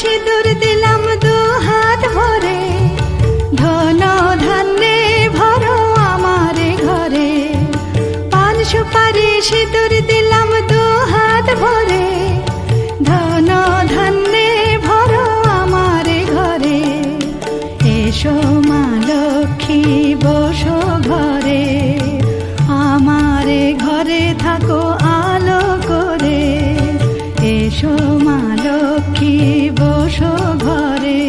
সিঁদুর দিলাম দু হাত ভরে, ধন ধান্যে ভরো আমার ঘরে। পান সুপারি সিঁদুর দিলাম দু হাত ভরে, ধন ধান্যে ভরো আমার ঘরে। এসো মা লক্ষ্মী বসো ঘরে, আমার ঘরে থাকো আলো করে। এসো মা লক্ষ্মী বসো ঘরে,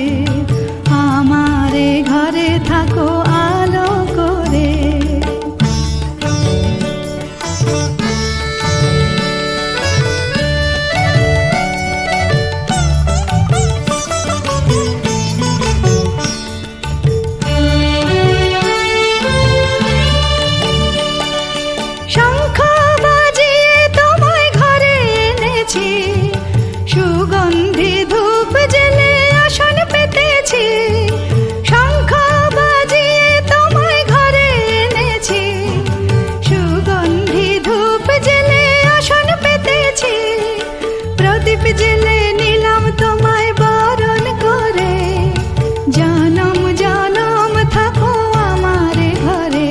আমার ঘরে থাকো আলো করে। শঙ্খ বাজিয়ে তোমায় ঘরে এনেছি, সুগন্ধি ধূপ জেলে আসন পেতেছি। শঙ্খ বাজিয়ে তোমায় ঘরে এনেছি, সুগন্ধি ধূপ জেলে আসন পেতেছি। প্রদীপ জেলে নিলাম তোমায় বরণ করে, জনম জনম থাকো আমার ঘরে।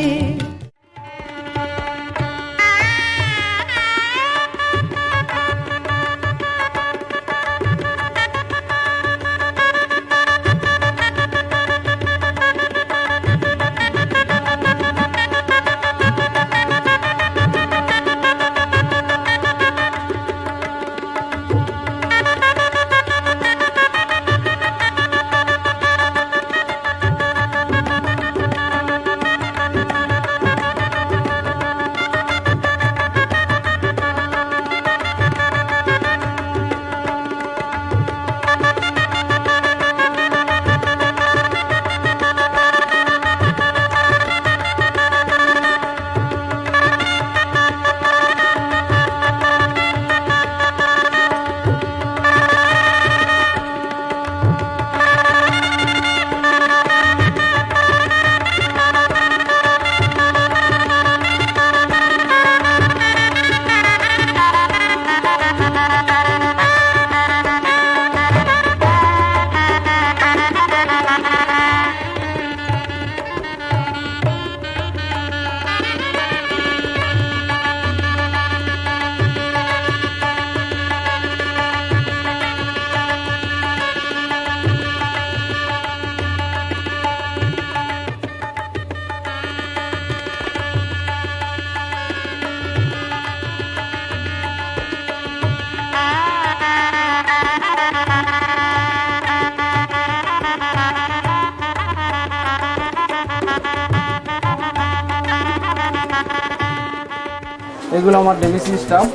এগুলো আমার ডেভিসি স্টাফ।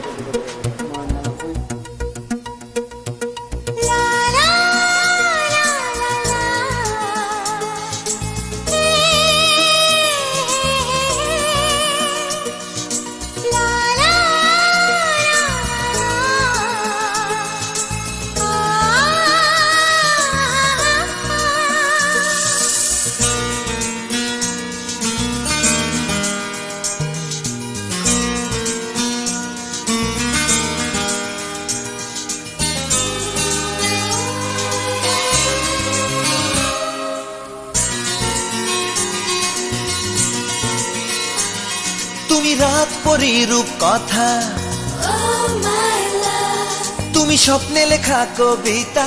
রাত পরি রূপ কথা, তুমি স্বপ্নে লেখা কবিতা।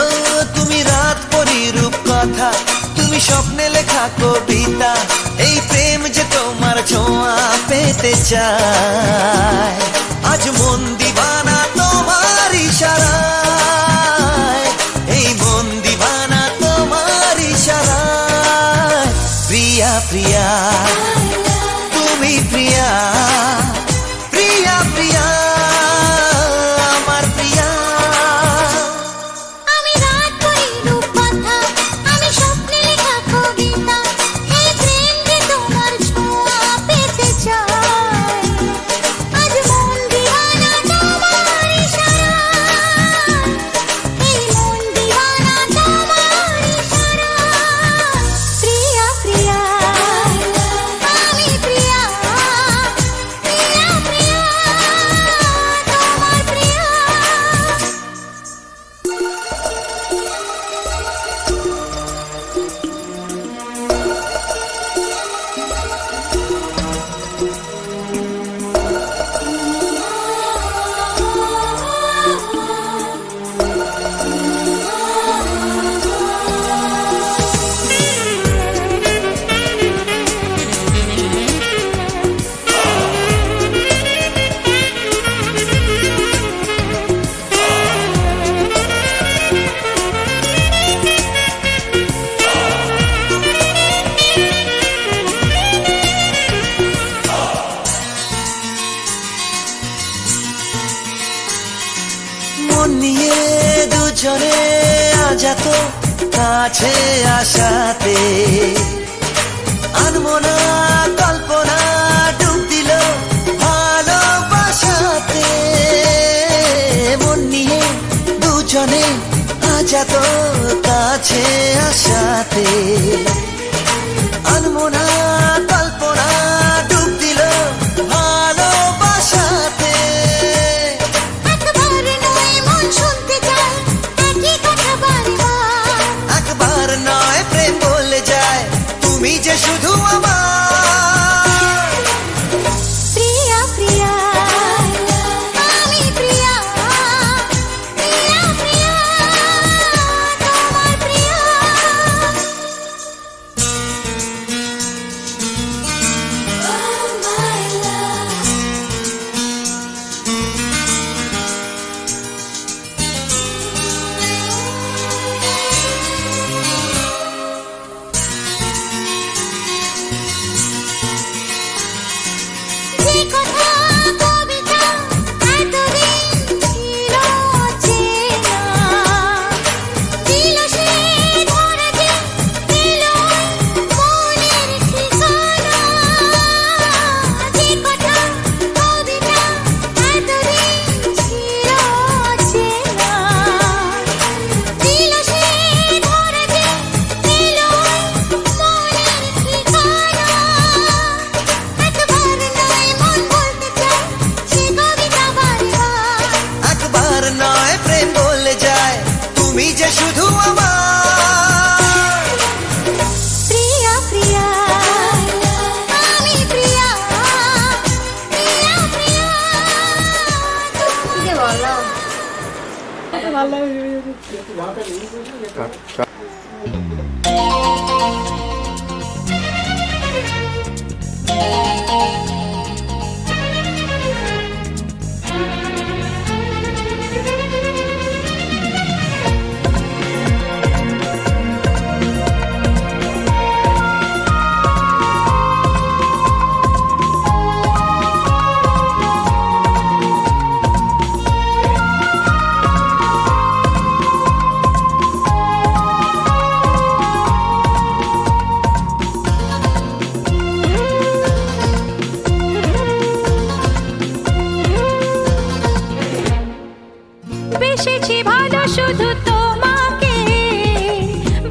ও তুমি রাত পরি রূপ কথা, তুমি স্বপ্নে লেখা কবিতা। এই প্রেম যে তোমার ছোঁয়া পেতে চায়, আজ মন দিবানা তোমার ইশারায়, এই মন দিবানা তোমার ইশারায়। প্রিয়া প্রিয়া তুমি প্রিয়া, প্রিয়া প্রিয়া আমার প্রিয়া। আমি রাত পরি রূপ কথা, আমি স্বপ্নে লেখা কবিতা। এই প্রেম যে তোমার ছোঁয়া পেতে চায়, আজ মন দিওয়ানা তোমার ইশারায়, এই মন দিওয়ানা তোমার ইশারায়। প্রিয়া প্রিয়া আমি প্রিয়া, প্রিয়া প্রিয়া তোমার প্রিয়া। মন নিয়ে দুজনে আজ এত কাছে আসাতে, আনমো না কল্পনা ডুব দিল ভালোবাসাতে। মন নিয়ে দুজনে আজ এত কাছে আসাতে, আনমো না কল্পনা ডুব দিল ভালোবাসাতে। একবার নয় মন শুনতে চায় একই কথা বারবার, একবার নয় প্রেম বলে যায়, তুমি যে শুধু আমার। প্রিয়া প্রিয়া আমি প্রিয়া, প্রিয়া প্রিয়া তোমার প্রিয়া। যে কথা কবিতা এতদিন ছিল চেনা, দিল সে ধরে যে দিল মনের ঠিকানা। যে কথা কবিতা এতদিন ছিল চেনা, দিল সে ধরে যে দিল মনের ঠিকানা। একবার নয় মন বলতে চায় সে কবিতা বারবার, একবার নয় প্রেম বলে যায়, তুমি যে শুধু আমার। প্রিয়া প্রিয়া আমি প্রিয়া, প্রিয়া প্রিয়া বেসেছি ভালো শুধু তোমাকে,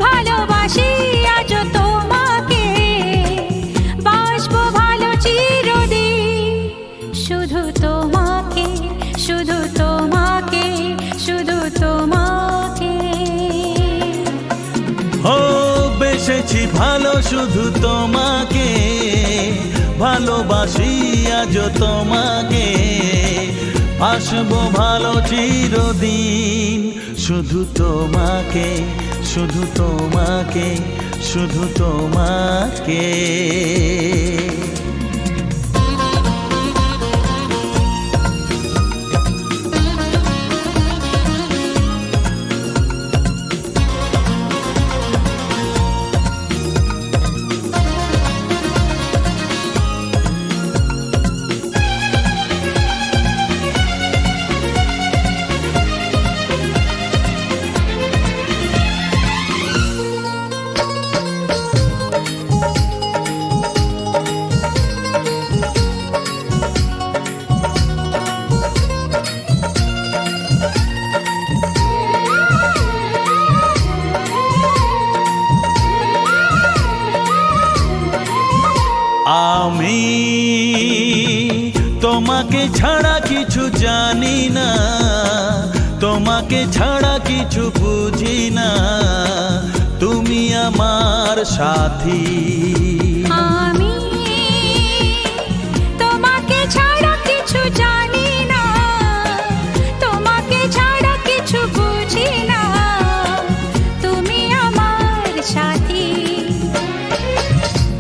ভালোবাসি আজ তোমাকে, বাসবো ভালো চিরদিন শুধু তোমাকে, শুধু তোমাকে, শুধু তোমাকে। শুধু তোমাকে, ভালোবাসি আজ তোমাকে, আসবো ভালো চিরদিন। শুধু তোমাকে, শুধু তোমাকে, শুধু তোমাকে। আমি তোমাকে ছাড়া কিছু জানি না, তোমাকে ছাড়া কিছু বুঝি না, তুমি আমার সাথী। আমি তোমাকে ছাড়া কিছু জানি না, তোমাকে ছাড়া কিছু বুঝি না, তুমি আমার সাথী।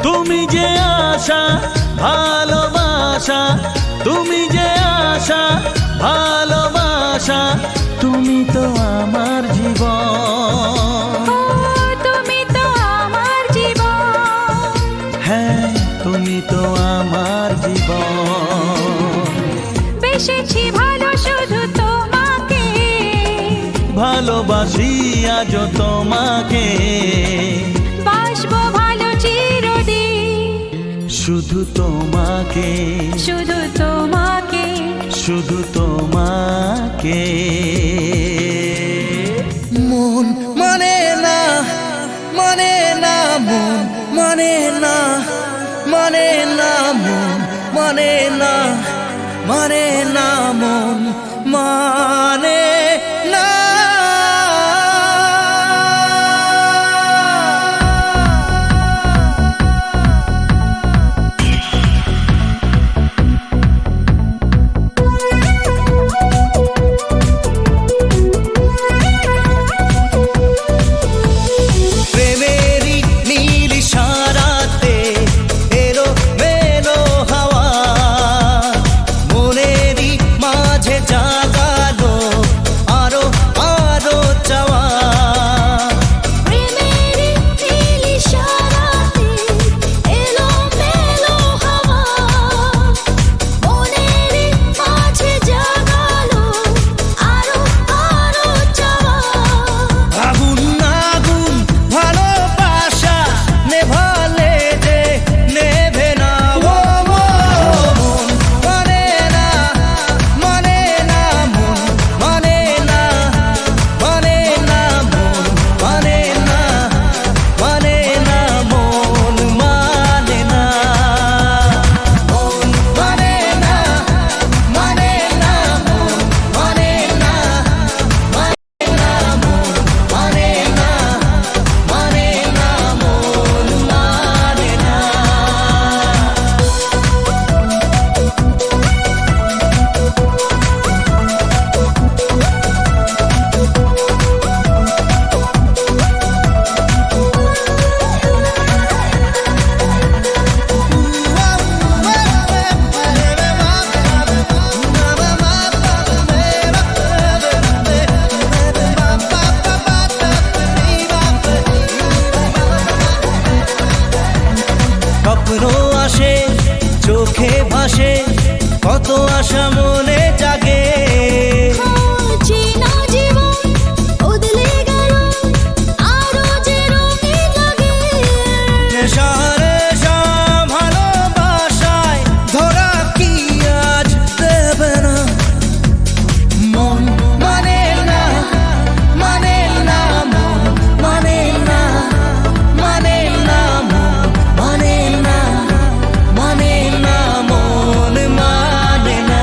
তুমি যে আশা ভালোবাসা, তুমি যে আশা ভালোবাসা, তুমি তো আমার জীবন। ও তুমি তো আমার জীবন, হ্যাঁ তুমি তো আমার জীবন। বেসেছি ভালো শুধু তোমাকে, ভালোবাসি আজ তোমাকে, বাসবো ভালো চিরদিন। শুধু তোমাকে, শুধু তোমাকে, শুধু তোমাকে। মন মানে না, মানে না, মন মানে না, মানে না, মন মানে না, মানে না, মন মানে না। প্রেমেরই নীল ইশারাতে এলো মেলো হাওয়া, মনেরই মাঝে জাগালো আরো আরো চাওয়া। প্রেমেরই নীল ইশারাতে এলো মেলো হাওয়া, মনেরই মাঝে জাগালো আরো আরো চাওয়া। আগুন আগুন ভালোবাসা নেভালে যে নেভে না, ও মন মানে না, মানে না, মন মানে না, মানে না, মন মানে না, মানে না, মন মানে না, মন মানে না, মানে না, মন মানে না, মানে না, মন মানে না, মানে না, মন মানে না। স্বপ্ন আসে চোখে ভাসে, কত আশা মনে জাগে। চেনা জীবন বদলে গেল, আরো যে রঙিন লাগে। নেশা নেশা ভালোবাসায় ধরা কি আজ দেবে না, মন মানে না, মানে না, মন মানে না, মানে না, মন মানে না, মানে না, মন মানে না।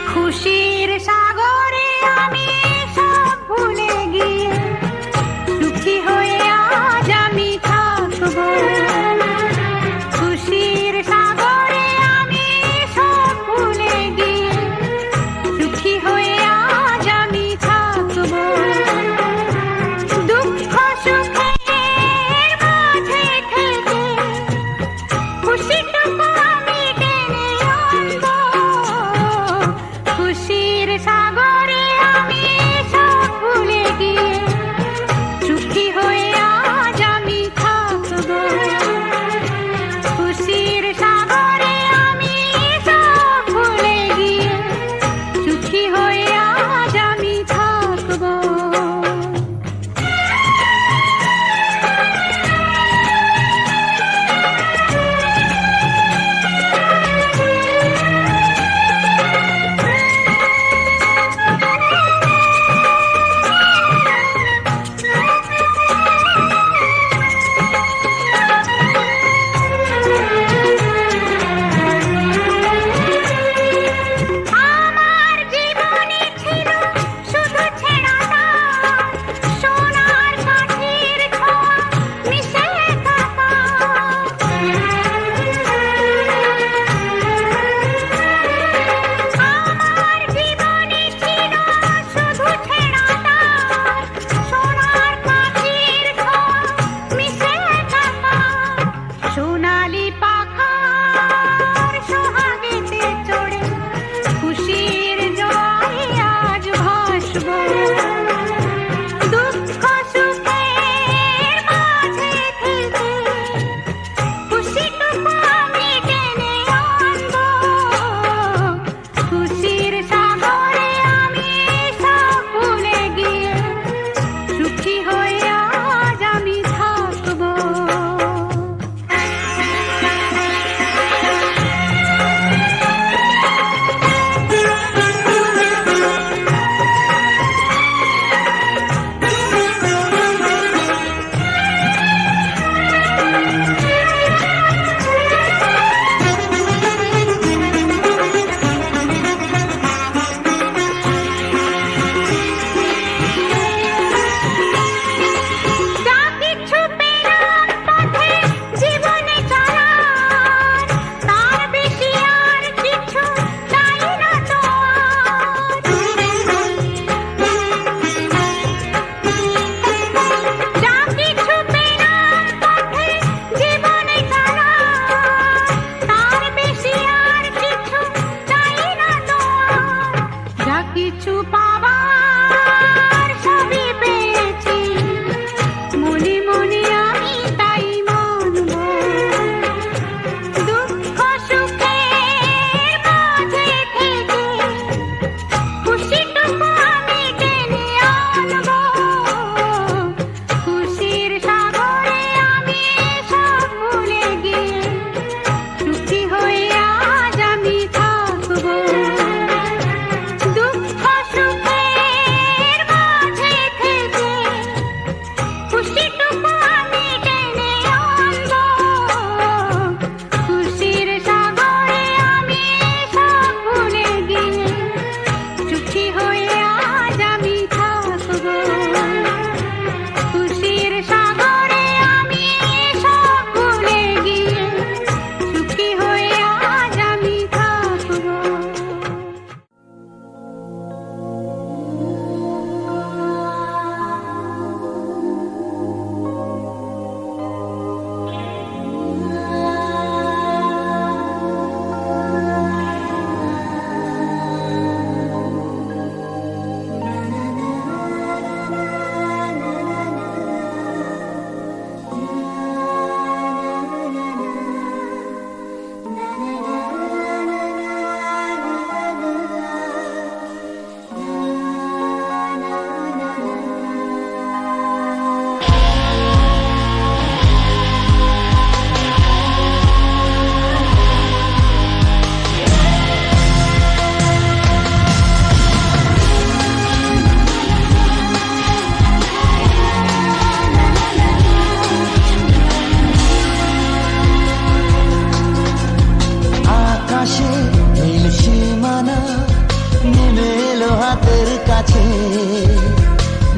খুশির সাগরে আমি সব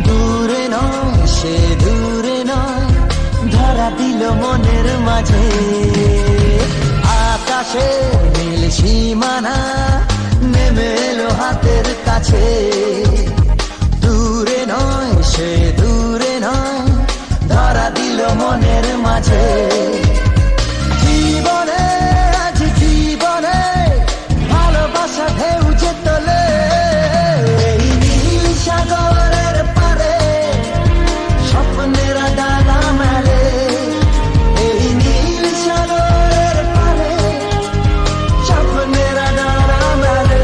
দূরে নয় সে দূরে নয়, ধরা দিল মনের মাঝে। আকাশের নীল সীমানা নেমে এলো হাতের কাছে। দূরে নয় সে দূরে নয়, ধরা দিল মনের মাঝে। জীবনে আজ জীবনে ভালোবাসা ঢেউ যে তোলে, এই নীল সাগরের পারে স্বপ্নেরা ডানা মেলে। এই নীল সাগরের পারে স্বপ্নেরা ডানা মেলে।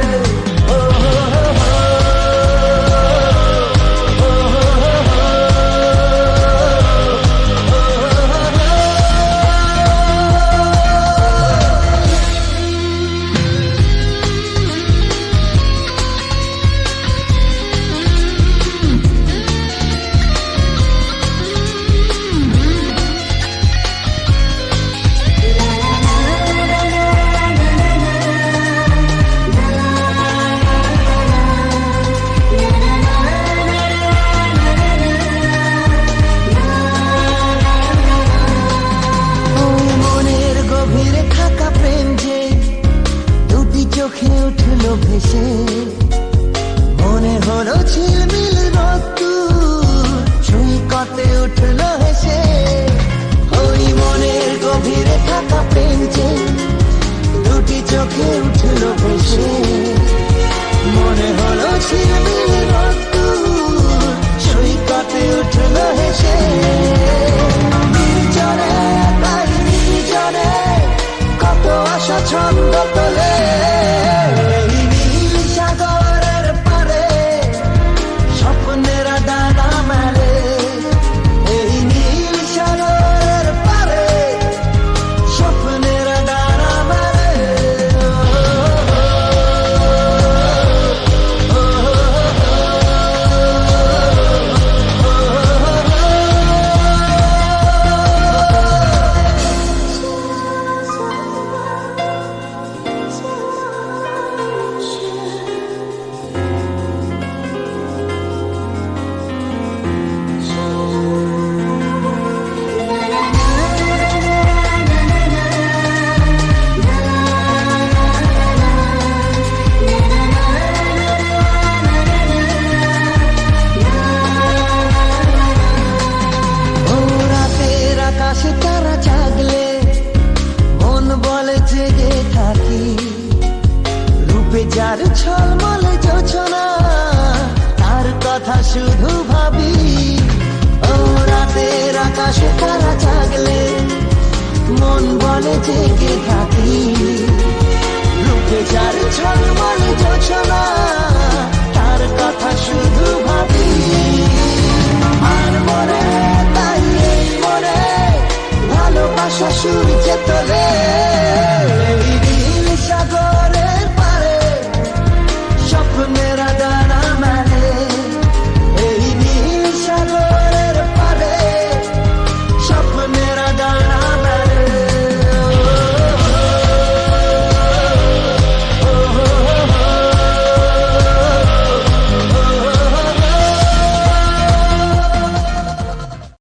ও হো হো হো, ও হো হো হো, ও হো হো হো। ওই মনের গভীরে থাকা প্রেম যে দুটি চোখে উঠলো ভেসে, মনে হলো ঝিলমিল রোদ্দুর সৈকতে উঠলো হেসে। ওই মনের গভীরে থাকা প্রেম যে দুটি চোখে উঠলো ভেসে, মনে হলো ঝিলমিল রোদ্দুর সৈকতে উঠলো হেসে। নির্জনে তাই নির্জনে কত আশা ছন্দ তোলে, এই নীল সাগরের পারে স্বপ্নেরা ডানা মেলে। এই নীল সাগরের পারে স্বপ্নেরা ডানা মেলে। ও রাতের আকাশে তারা জাগলে মন বলে জেগে থাকি, রূপে যার ছলমলে যোছনা তার কথা শুধু ভাবি। ও রাতের আকাশে তারা জাগলে মন বলে জেগে থাকি, রূপে যার ছলমলে যোছনা তার কথা শুধু